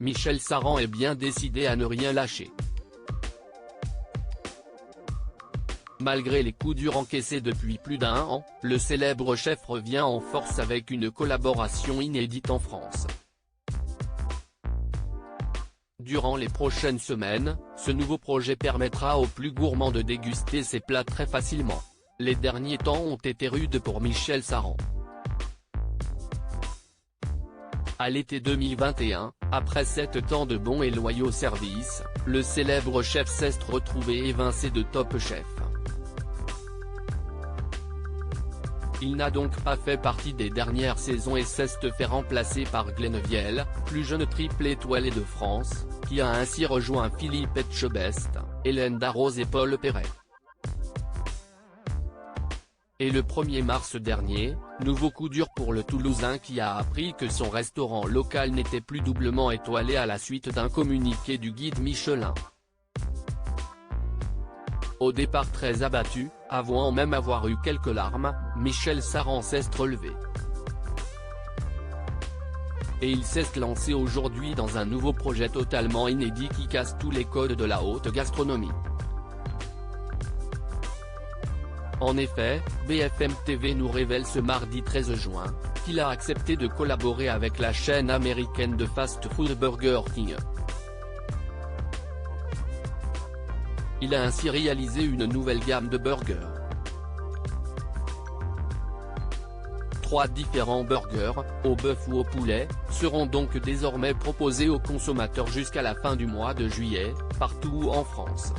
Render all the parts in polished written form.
Michel Saran est bien décidé à ne rien lâcher. Malgré les coups durs encaissés depuis plus d'1 an, le célèbre chef revient en force avec une collaboration inédite en France. Durant les prochaines semaines, ce nouveau projet permettra aux plus gourmands de déguster ses plats très facilement. Les derniers temps ont été rudes pour Michel Saran. À l'été 2021, après 7 ans de bons et loyaux services, le célèbre chef s'est retrouvé évincé de Top Chef. Il n'a donc pas fait partie des dernières saisons et s'est fait remplacer par Glenn Viel, plus jeune triple étoilé de France, qui a ainsi rejoint Philippe Etchebest, Hélène Darroze et Paul Perret. Et le 1er mars dernier, nouveau coup dur pour le Toulousain qui a appris que son restaurant local n'était plus doublement étoilé à la suite d'un communiqué du guide Michelin. Au départ très abattu, avouant même avoir eu quelques larmes, Michel Saran s'est relevé. Et il s'est lancé aujourd'hui dans un nouveau projet totalement inédit qui casse tous les codes de la haute gastronomie. En effet, BFM TV nous révèle ce mardi 13 juin, qu'il a accepté de collaborer avec la chaîne américaine de fast-food Burger King. Il a ainsi réalisé une nouvelle gamme de burgers. 3 différents burgers, au bœuf ou au poulet, seront donc désormais proposés aux consommateurs jusqu'à la fin du mois de juillet, partout en France.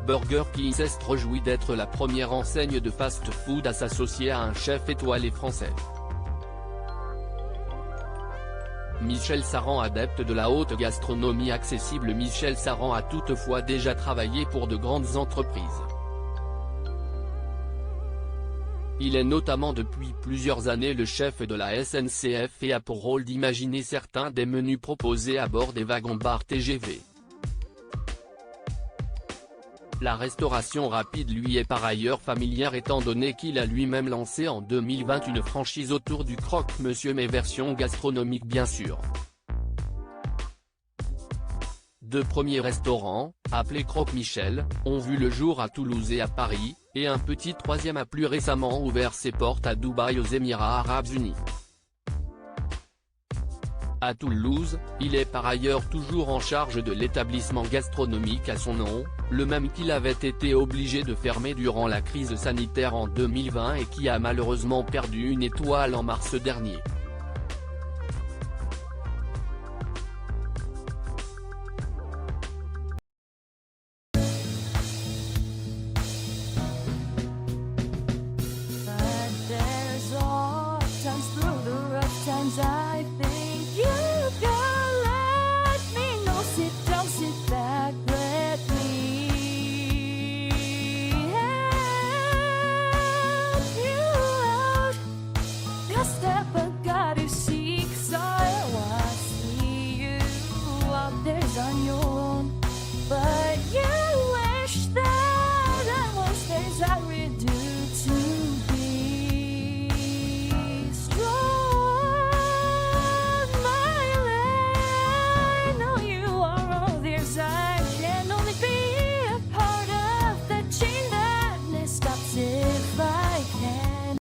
Burger King s'est réjoui d'être la première enseigne de fast-food à s'associer à un chef étoilé français. Michel Saran, adepte de la haute gastronomie accessible. Michel Saran a toutefois déjà travaillé pour de grandes entreprises. Il est notamment depuis plusieurs années le chef de la SNCF et a pour rôle d'imaginer certains des menus proposés à bord des wagons-bars TGV. La restauration rapide lui est par ailleurs familière étant donné qu'il a lui-même lancé en 2020 une franchise autour du croque-monsieur mais version gastronomique bien sûr. 2 premiers restaurants, appelés Croque Michel, ont vu le jour à Toulouse et à Paris, et un petit 3e a plus récemment ouvert ses portes à Dubaï aux Émirats Arabes Unis. À Toulouse, il est par ailleurs toujours en charge de l'établissement gastronomique à son nom, le même qu'il avait été obligé de fermer durant la crise sanitaire en 2020 et qui a malheureusement perdu une étoile en mars dernier.